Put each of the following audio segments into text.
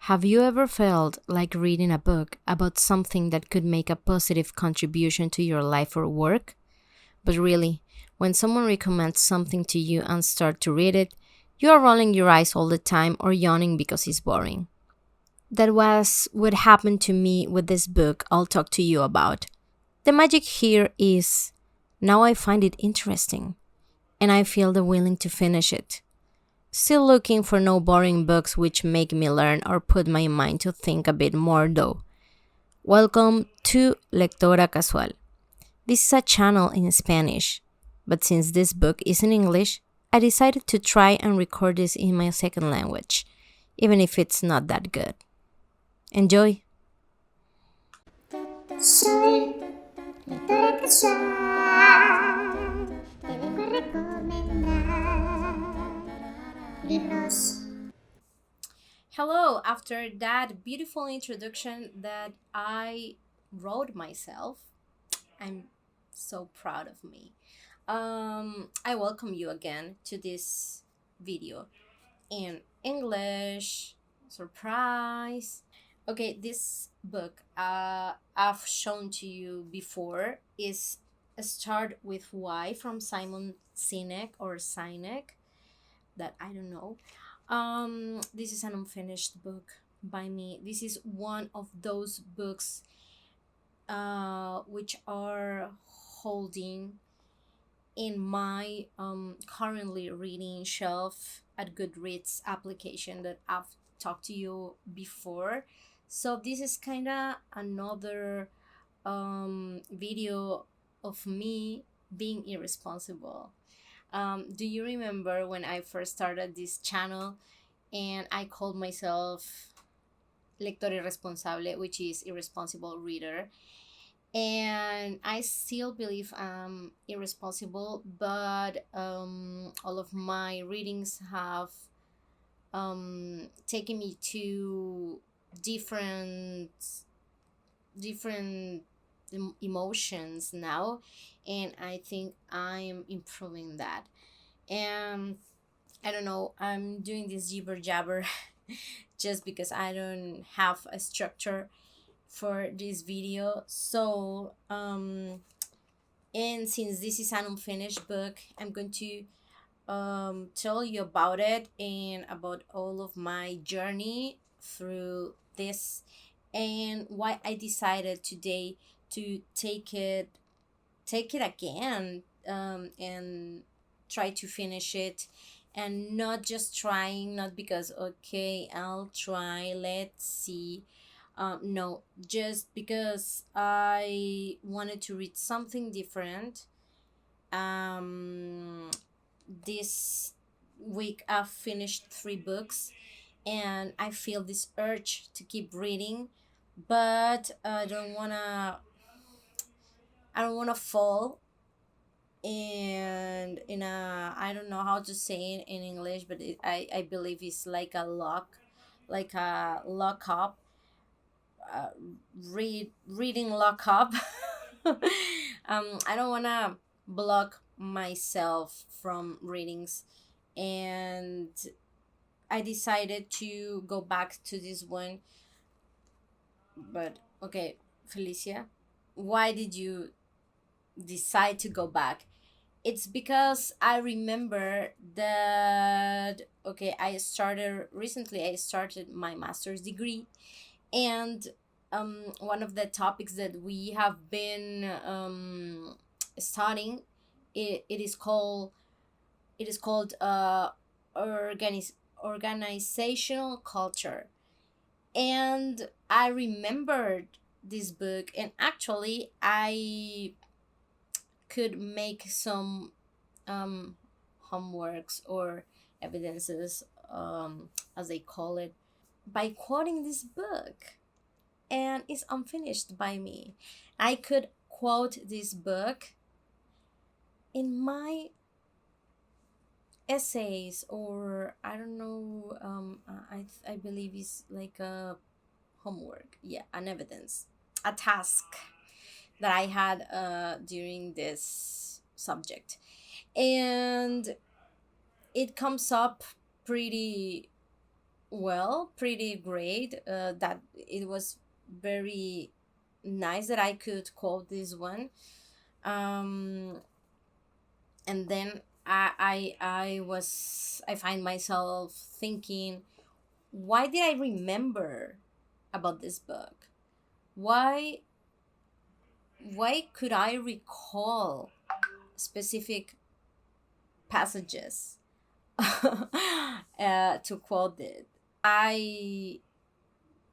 Have you ever felt like reading a book about something that could make a positive contribution to your life or work? But really, when someone recommends something to you and start to read it, you are rolling your eyes all the time or yawning because it's boring. That was what happened to me with this book I'll talk to you about. The magic here is now I find it interesting and I feel the willing to finish it. Still looking for no boring books which make me learn or put my mind to think a bit more though. Welcome to Lectora Casual. This is a channel in Spanish, but since this book is in English, I decided to try and record this in my second language, even if it's not that good. Enjoy! Soy lectora casual, te vengo a recomendar libros. Hello, after that beautiful introduction that I wrote myself, I'm so proud of me. I welcome you again to this video in English. Surprise! Okay, this book I've shown to you before is a Start with Why from Simon Sinek or Sinek, that I don't know. This is an unfinished book by me. This is one of those books which are holding in my currently reading shelf at Goodreads application that I've talked to you before. So this is kind of another video of me being irresponsible. Do you remember when I first started this channel and I called myself lector irresponsable, which is irresponsible reader? And I still believe I'm irresponsible, but all of my readings have taken me to different emotions now, and I think I'm improving that. And I don't know, I'm doing this jibber jabber just because I don't have a structure for this video. So and since this is an unfinished book, I'm going to tell you about it and about all of my journey through this, and why I decided today to take it again, and try to finish it, and not just trying, not because okay I'll try, let's see. No, just because I wanted to read something different. This week I've finished 3 books and I feel this urge to keep reading, but I don't wanna fall and in a, I don't know how to say it in English, but I believe it's like a lock up, uh, reading lock up. I don't wanna block myself from readings, and I decided to go back to this one. But okay, Felicia, why did you decide to go back? It's because I remember that okay, I started my master's degree, and one of the topics that we have been studying, it is called organizational culture. And I remembered this book, and actually I could make some um, homeworks or evidences, as they call it, by quoting this book, and it's unfinished by me. I could quote this book in my essays, or I don't know, I believe it's like a homework, yeah, an evidence, a task that I had during this subject. And it comes up pretty Well, pretty great. That it was very nice that I could quote this one. Um, and then I find myself thinking, why did I remember about this book? Why why could I recall specific passages to quote it? I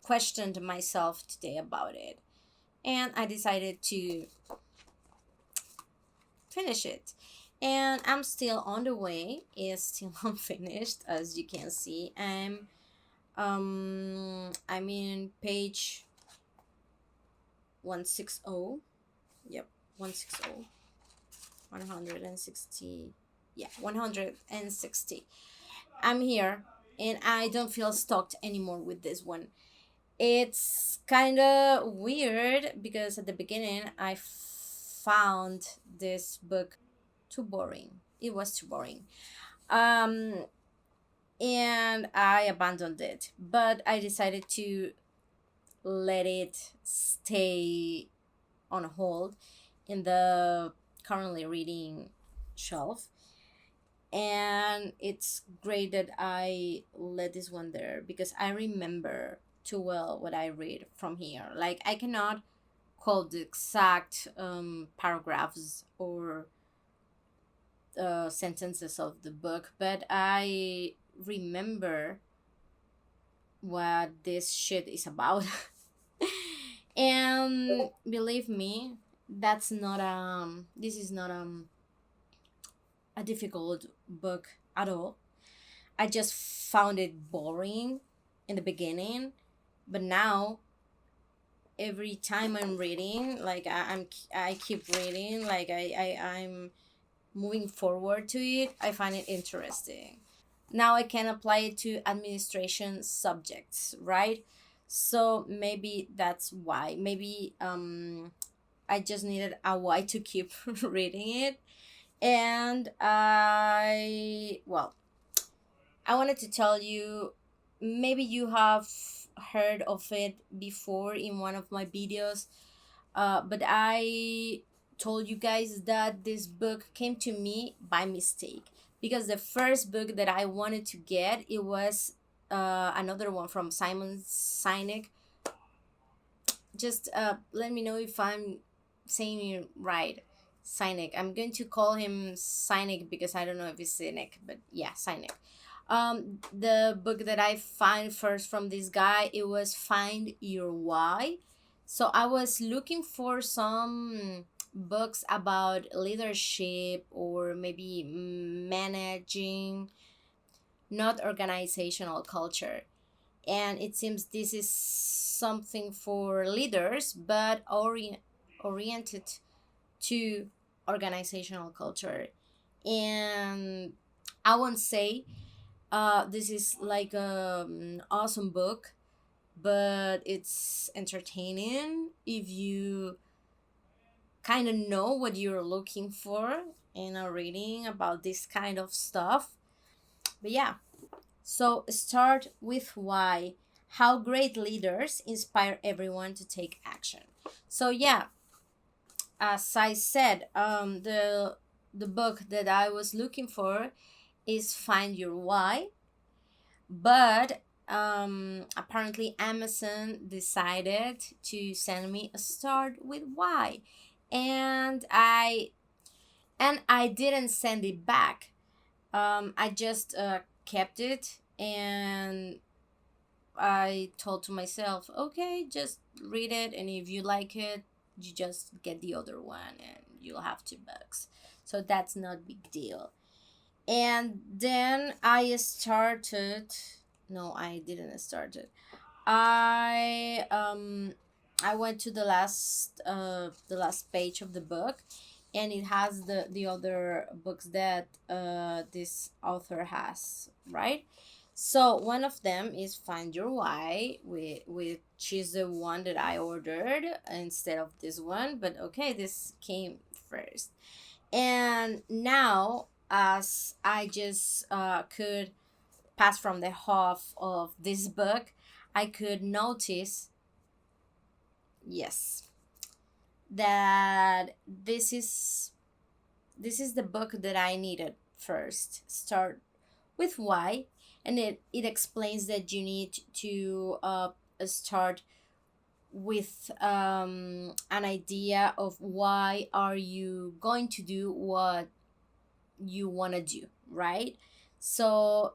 questioned myself today about it, and I decided to finish it. And I'm still on the way. It's still unfinished, as you can see. I'm in page 160. Yep, 160. 160. Yeah, 160. I'm here, and I don't feel stuck anymore with this one. It's kind of weird because at the beginning I found this book too boring. It was too boring. Um, and I abandoned it. But I decided to let it stay on hold in the currently reading shelf. And it's great that I let this one there because I remember too well what I read from here. Like, I cannot quote the exact paragraphs or sentences of the book, but I remember what this shit is about. And believe me, that's not this is not a difficult book at all. I just found it boring in the beginning, but now every time I'm reading, like I keep reading, like I'm moving forward to it, I find it interesting. Now I can apply it to administration subjects, right? So maybe that's why. Maybe I just needed a why to keep reading it. And I wanted to tell you, maybe you have heard of it before in one of my videos, but I told you guys that this book came to me by mistake because the first book that I wanted to get, it was another one from Simon Sinek. Just let me know if I'm saying it right. Sinek. I'm going to call him Sinek because I don't know if it's Sinek, but yeah, Sinek. The book that I find first from this guy, it was Find Your Why. So I was looking for some books about leadership or maybe managing, not organizational culture. And it seems this is something for leaders, but oriented to organizational culture. And I won't say this is like an awesome book, but it's entertaining if you kind of know what you're looking for in a reading about this kind of stuff. But yeah, so start with why. How great leaders inspire everyone to take action. So yeah, as I said, the book that I was looking for is Find Your Why, but apparently Amazon decided to send me a start with why, and I didn't send it back. I just kept it, and I told to myself, okay, just read it, and if you like it, you just get the other one, and you'll have $2. So that's not big deal. And then I started. No, I didn't start it. I um I went to the last page of the book, and it has the other books that this author has, right? So one of them is Find Your Why, which is the one that I ordered instead of this one, but okay, this came first. And now, as I just could pass from the half of this book, I could notice, yes, that this is the book that I needed first. Start with why, and it explains that you need to start with an idea of why are you going to do what you want to do, right? So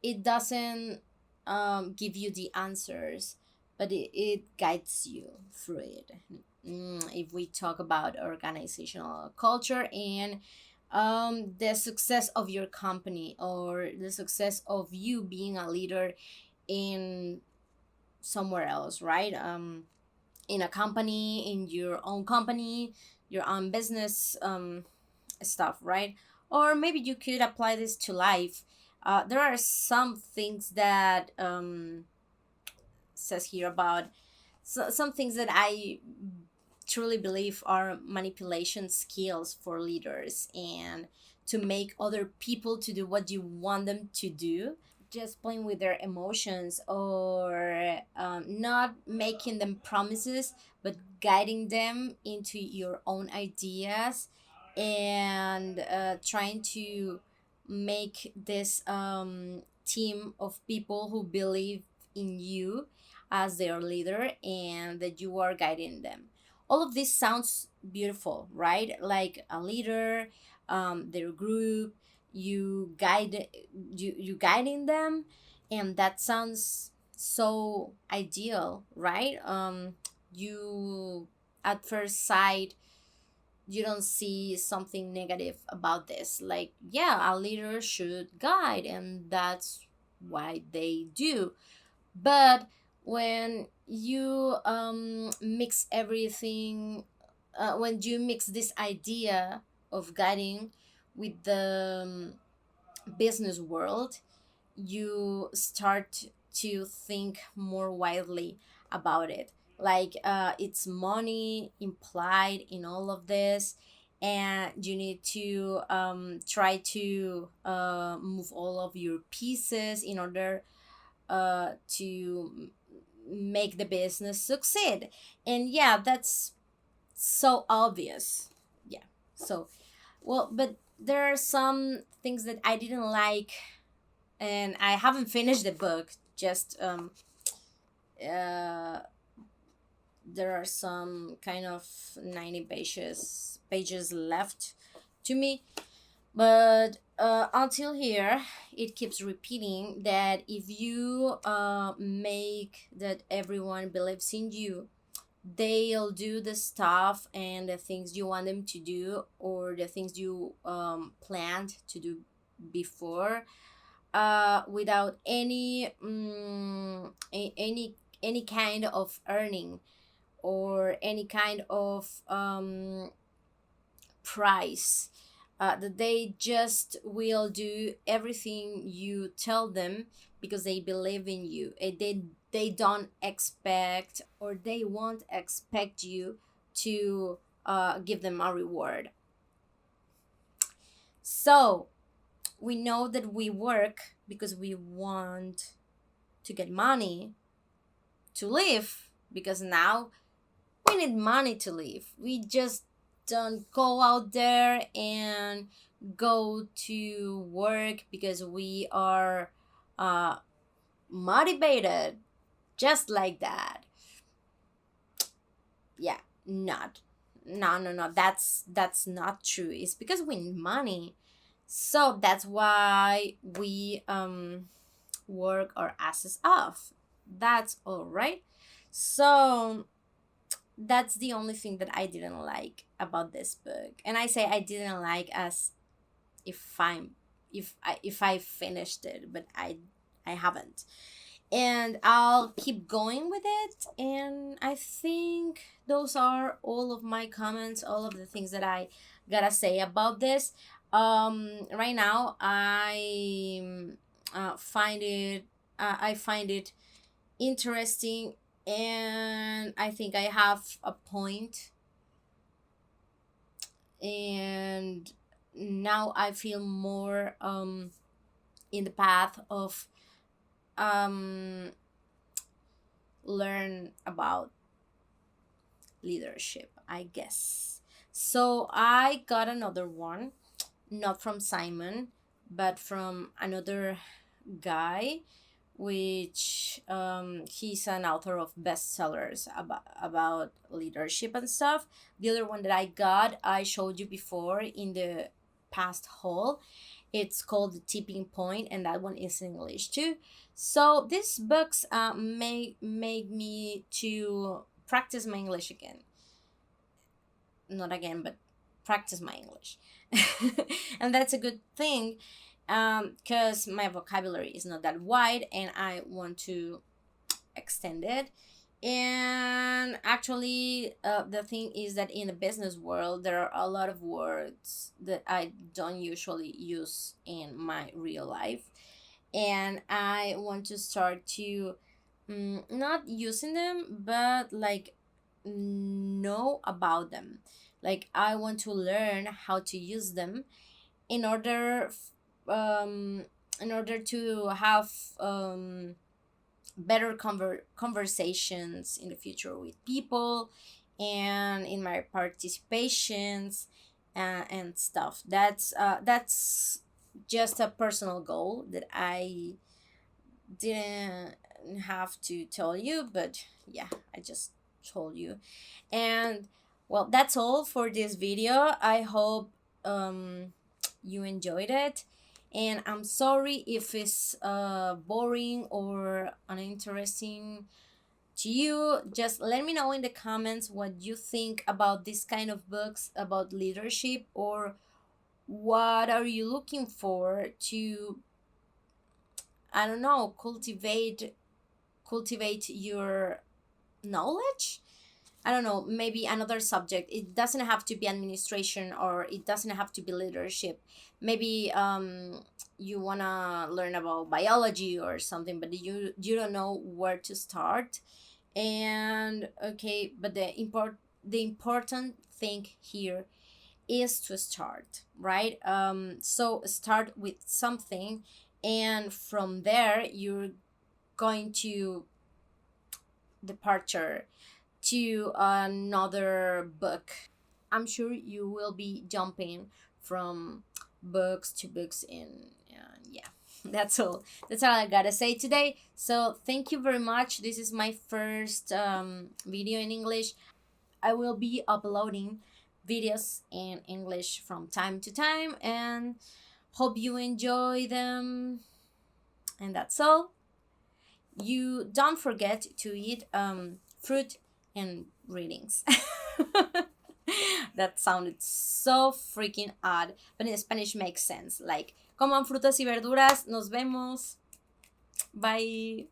it doesn't give you the answers, but it guides you through it. If we talk about organizational culture and the success of your company or the success of you being a leader in somewhere else, right? In a company, in your own business stuff, right? Or maybe you could apply this to life. There are some things that says here about some things that I truly believe are manipulation skills for leaders and to make other people to do what you want them to do, just playing with their emotions or not making them promises but guiding them into your own ideas and trying to make this team of people who believe in you as their leader and that you are guiding them. All of this sounds beautiful, right? Like a leader, their group, you guiding them, and that sounds so ideal, right? You at first sight you don't see something negative about this. Like, yeah, a leader should guide, and that's why they do. But when you mix everything, when you mix this idea of guiding with the business world, you start to think more widely about it. Like it's money implied in all of this, and you need to try to move all of your pieces in order to make the business succeed. And yeah, that's so obvious. Yeah. So, well, but there are some things that I didn't like, and I haven't finished the book. Just uh, there are some kind of 90 pages left to me, but until here it keeps repeating that if you make that everyone believes in you, they'll do the stuff and the things you want them to do or the things you planned to do before, without any kind of earning or any kind of price, that they just will do everything you tell them because they believe in you. They don't expect or they won't expect you to give them a reward. So we know that we work because we want to get money to live, because now we need money to live. We just don't go out there and go to work because we are motivated just like that. Yeah, not. No, that's not true. It's because we need money. So that's why we work our asses off. That's all right. So that's the only thing that I didn't like about this book. And I say I didn't like as if I finished it, but I haven't. And I'll keep going with it, and I think those are all of my comments, all of the things that I gotta say about this. Right now I find it interesting, and I think I have a point, and now I feel more in the path of learn about leadership, I guess. So I got another one, not from Simon, but from another guy, which he's an author of bestsellers about leadership and stuff. The other one that I got, I showed you before in the past haul. It's called The Tipping Point, and that one is in English too. So these books make me to practice my English again. Not again, but practice my English. And that's a good thing, because my vocabulary is not that wide and I want to extend it. And actually, the thing is that in the business world, there are a lot of words that I don't usually use in my real life. And I want to start to not using them, but like know about them. Like, I want to learn how to use them in order to have better conversations in the future with people and in my participations, and stuff. That's just a personal goal that I didn't have to tell you, but yeah, I just told you. And well, that's all for this video. I hope you enjoyed it, and I'm sorry if it's boring or uninteresting to you. Just let me know in the comments what you think about this kind of books about leadership, or what are you looking for to, I don't know, cultivate your knowledge. I don't know, maybe another subject. It doesn't have to be administration, or it doesn't have to be leadership. Maybe you want to learn about biology or something, but you don't know where to start. And okay, but the important thing here is to start, right? So start with something, and from there you're going to departure to another book. I'm sure you will be jumping from books to books, and yeah, that's all I gotta say today. So thank you very much. This is my first video in English. I will be uploading videos in English from time to time, and hope you enjoy them. And that's all. You don't forget to eat fruit and readings. That sounded so freaking odd, but in Spanish makes sense. Like, coman frutas y verduras. Nos vemos. Bye.